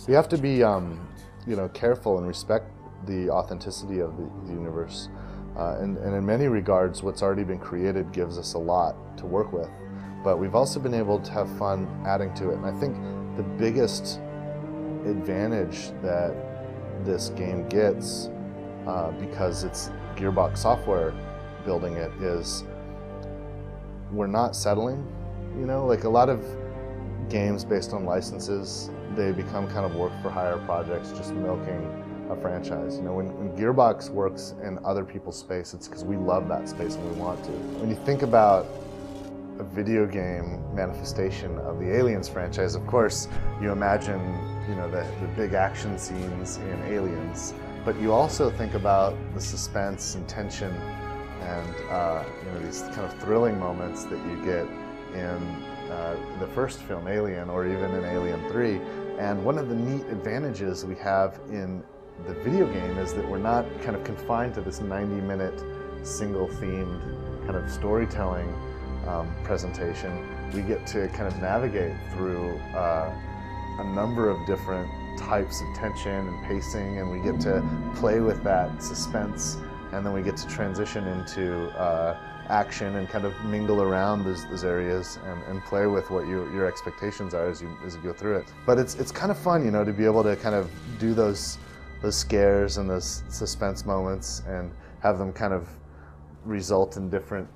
We have to be, careful and respect the authenticity of the universe. And in many regards, what's already been created gives us a lot to work with. But we've also been able to have fun adding to it. And I think the biggest advantage that this game gets, because it's Gearbox software building it, is we're not settling. Like a lot of games based on licenses, they become kind of work for hire projects, just milking a franchise. When Gearbox works in other people's space, it's because we love that space and we want to. When you think about a video game manifestation of the Aliens franchise, of course, you imagine, the big action scenes in Aliens, but you also think about the suspense and tension and these kind of thrilling moments that you get in the first film, Alien, or even in Alien 3. And one of the neat advantages we have in the video game is that we're not kind of confined to this 90-minute single-themed kind of storytelling presentation. We get to kind of navigate through a number of different types of tension and pacing, and we get to play with that suspense, and then we get to transition into action and kind of mingle around those areas and play with what your expectations are as you go through it. But it's kind of fun, to be able to kind of do those scares and those suspense moments and have them kind of result in different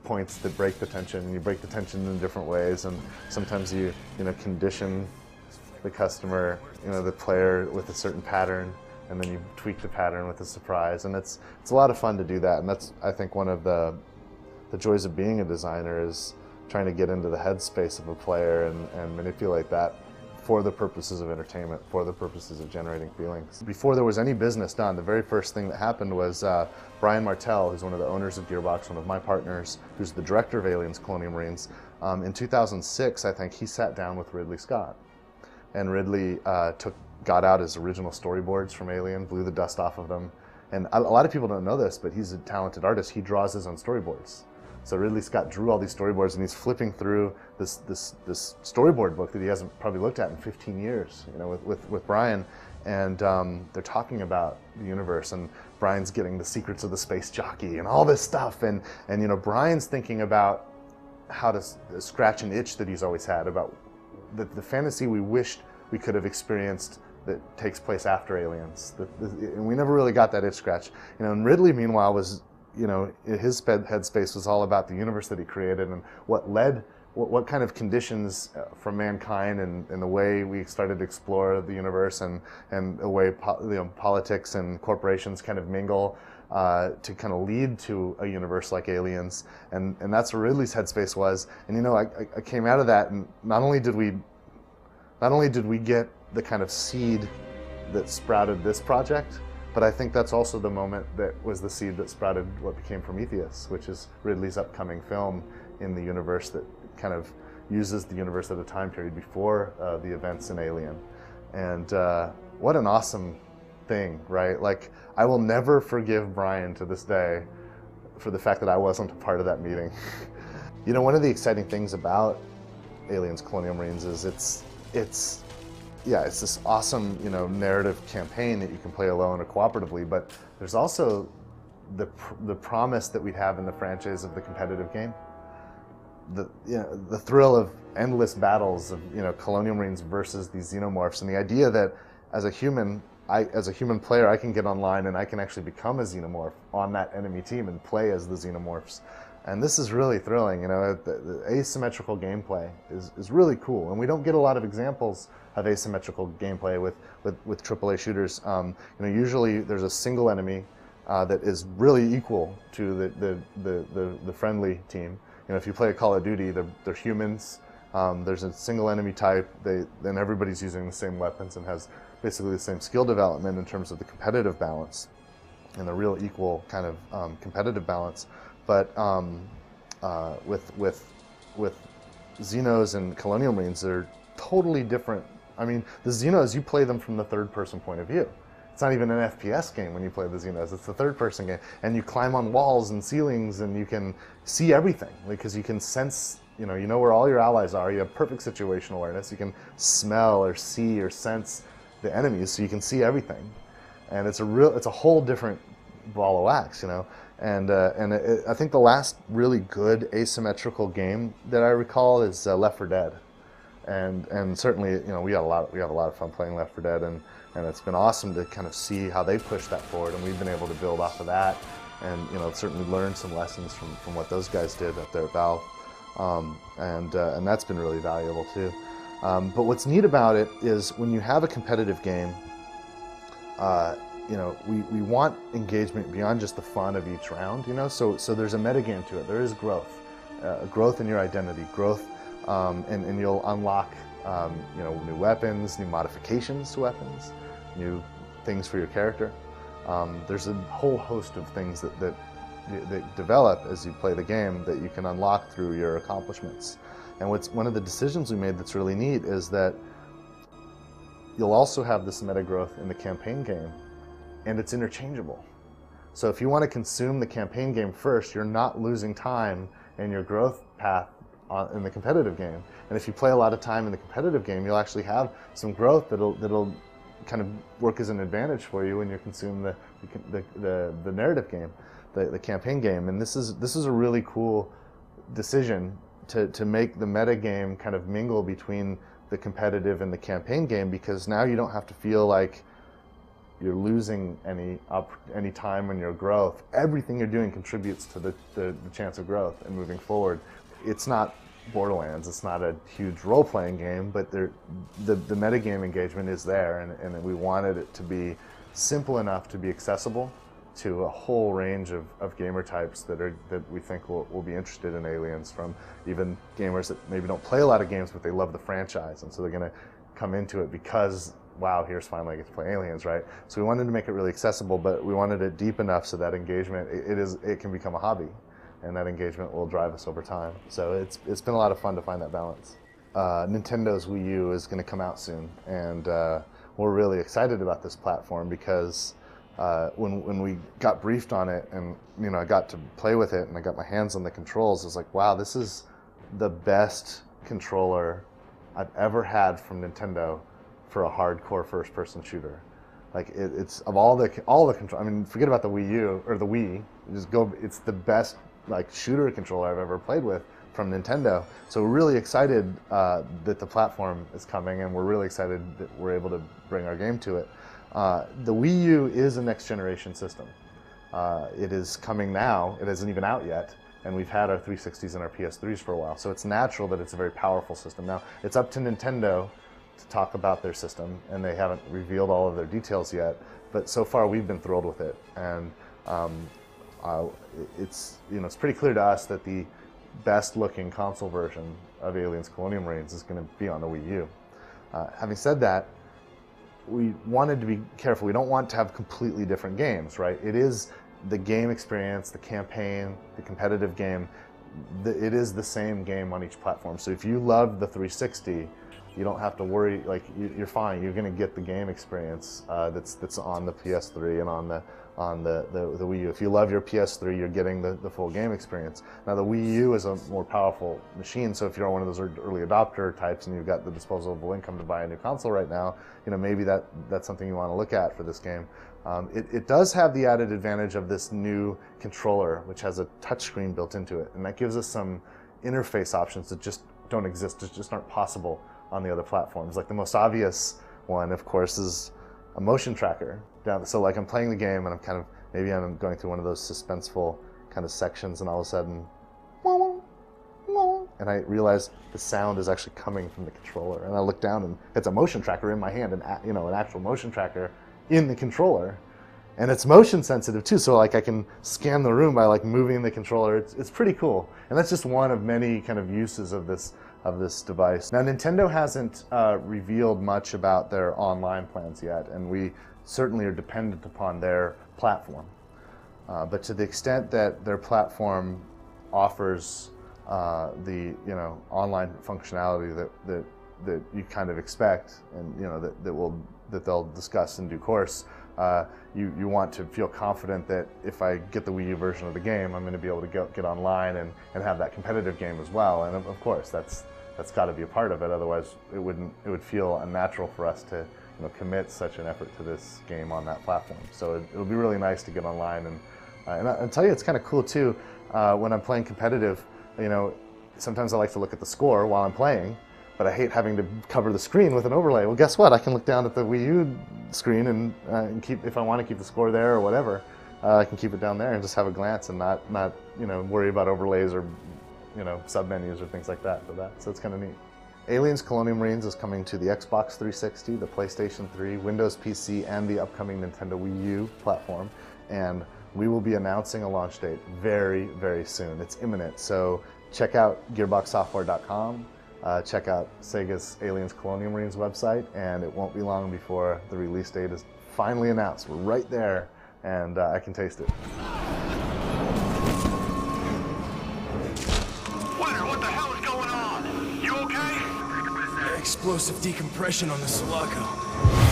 points that break the tension. And you break the tension in different ways, and sometimes you condition the customer, the player, with a certain pattern, and then you tweak the pattern with a surprise. And it's a lot of fun to do that, and that's, I think, one of the joys of being a designer, is trying to get into the headspace of a player and manipulate that for the purposes of entertainment, for the purposes of generating feelings. Before there was any business done, the very first thing that happened was Brian Martell, who's one of the owners of Gearbox, one of my partners, who's the director of Aliens Colonial Marines, in 2006, I think, he sat down with Ridley Scott. And Ridley got out his original storyboards from Alien, blew the dust off of them. And a lot of people don't know this, but he's a talented artist. He draws his own storyboards. So Ridley Scott drew all these storyboards, and he's flipping through this storyboard book that he hasn't probably looked at in 15 years, with Brian. And they're talking about the universe, and Brian's getting the secrets of the space jockey and all this stuff. And Brian's thinking about how to scratch an itch that he's always had about the fantasy we wished we could have experienced that takes place after Aliens. And we never really got that itch scratch. And Ridley, meanwhile, was, his headspace was all about the universe that he created and what kind of conditions from mankind and the way we started to explore the universe and the way politics and corporations kind of mingle to kind of lead to a universe like Aliens. And that's where Ridley's headspace was. And I came out of that, and not only did we get the kind of seed that sprouted this project, but I think that's also the moment that was the seed that sprouted what became Prometheus, which is Ridley's upcoming film in the universe that kind of uses the universe at a time period before the events in Alien. And what an awesome thing, right? Like, I will never forgive Brian to this day for the fact that I wasn't a part of that meeting. One of the exciting things about Aliens Colonial Marines is it's this awesome, narrative campaign that you can play alone or cooperatively, but there's also the promise that we have in the franchise of the competitive game. The thrill of endless battles of, Colonial Marines versus these xenomorphs, and the idea that as a human player, I can get online and I can actually become a xenomorph on that enemy team and play as the xenomorphs. And this is really thrilling. The asymmetrical gameplay is really cool, and we don't get a lot of examples of asymmetrical gameplay with AAA shooters. Usually there's a single enemy that is really equal to the friendly team. If you play a Call of Duty, they're humans. There's a single enemy type. Then everybody's using the same weapons and has basically the same skill development in terms of the competitive balance and the real equal kind of competitive balance. But with Xenos and Colonial Marines, they're totally different. I mean, the Xenos, you play them from the third-person point of view. It's not even an FPS game when you play the Xenos. It's the third-person game. And you climb on walls and ceilings, and you can see everything because you can sense, you know where all your allies are. You have perfect situational awareness. You can smell or see or sense, the enemies so you can see everything, and it's a whole different ball of wax, you know. And I think the last really good asymmetrical game that I recall is Left 4 Dead, and certainly, you know, we have a lot of fun playing Left 4 Dead, and it's been awesome to kind of see how they push that forward, and we've been able to build off of that, and, you know, certainly learn some lessons from what those guys did up there at Valve, and that's been really valuable too. But what's neat about it is when you have a competitive game, you know, we want engagement beyond just the fun of each round, you know, so there's a metagame to it. There is growth in your identity, growth, and you'll unlock, you know, new weapons, new modifications to weapons, new things for your character. There's a whole host of things that develop as you play the game that you can unlock through your accomplishments. And one of the decisions we made that's really neat is that you'll also have this meta growth in the campaign game, and it's interchangeable. So if you want to consume the campaign game first, you're not losing time in your growth path in the competitive game. And if you play a lot of time in the competitive game, you'll actually have some growth that'll kind of work as an advantage for you when you consume the narrative game, the campaign game. And this is a really cool decision to make the meta game kind of mingle between the competitive and the campaign game, because now you don't have to feel like you're losing any time in your growth. Everything you're doing contributes to the chance of growth and moving forward. It's not Borderlands, it's not a huge role-playing game, but the metagame engagement is there, and we wanted it to be simple enough to be accessible to a whole range of gamer types that we think will be interested in Aliens, from even gamers that maybe don't play a lot of games but they love the franchise, and so they're going to come into it because, wow, here's finally I get to play Aliens, right? So we wanted to make it really accessible, but we wanted it deep enough so that engagement, it can become a hobby, and that engagement will drive us over time. So it's been a lot of fun to find that balance. Nintendo's Wii U is going to come out soon, and we're really excited about this platform because when we got briefed on it, and, you know, I got to play with it and I got my hands on the controls, I was like, wow, this is the best controller I've ever had from Nintendo for a hardcore first-person shooter. Like it's of all the control. I mean, forget about the Wii U or the Wii. Just go. It's the best like shooter controller I've ever played with from Nintendo. So we're really excited that the platform is coming, and we're really excited that we're able to bring our game to it. The Wii U is a next-generation system. It is coming now. It isn't even out yet, and we've had our 360s and our PS3s for a while. So it's natural that it's a very powerful system. Now, it's up to Nintendo to talk about their system, and they haven't revealed all of their details yet. But so far, we've been thrilled with it, and it's pretty clear to us that the best-looking console version of Aliens Colonial Marines is going to be on the Wii U. Having said that, we wanted to be careful. We don't want to have completely different games, right? It is the game experience, the campaign, the competitive game. It is the same game on each platform. So if you love the 360, you don't have to worry. Like you're fine. You're going to get the game experience that's on the PS3 and on the Wii U. If you love your PS3, you're getting the full game experience. Now the Wii U is a more powerful machine, so if you're one of those early adopter types and you've got the disposable income to buy a new console right now, maybe that's something you want to look at for this game. It does have the added advantage of this new controller, which has a touchscreen built into it, and that gives us some interface options that just don't exist, that just aren't possible on the other platforms. Like the most obvious one, of course, is a motion tracker. So like I'm playing the game and maybe I'm going through one of those suspenseful kind of sections, and all of a sudden, and I realize the sound is actually coming from the controller, and I look down and it's a motion tracker in my hand, and an actual motion tracker in the controller, and it's motion sensitive too. So like I can scan the room by like moving the controller. It's pretty cool, and that's just one of many kind of uses of this device. Now Nintendo hasn't revealed much about their online plans yet, and we certainly are dependent upon their platform. But to the extent that their platform offers the online functionality that you kind of expect, and that they'll discuss in due course, you want to feel confident that if I get the Wii U version of the game, I'm going to be able to get online and have that competitive game as well. And of course, that's got to be a part of it. Otherwise, it would feel unnatural for us to commit such an effort to this game on that platform. So it'll be really nice to get online, and I'll tell you, it's kind of cool too. When I'm playing competitive, sometimes I like to look at the score while I'm playing, but I hate having to cover the screen with an overlay. Well, guess what? I can look down at the Wii U screen and keep, if I want to keep the score there or whatever, I can keep it down there and just have a glance and not worry about overlays or submenus or things like that for that. So it's kind of neat. Aliens Colonial Marines is coming to the Xbox 360, the PlayStation 3, Windows PC, and the upcoming Nintendo Wii U platform. And we will be announcing a launch date very, very soon. It's imminent. So check out gearboxsoftware.com, check out Sega's Aliens Colonial Marines website, and it won't be long before the release date is finally announced. We're right there, and I can taste it. What the hell is going on? You okay? Explosive decompression on the Sulaco.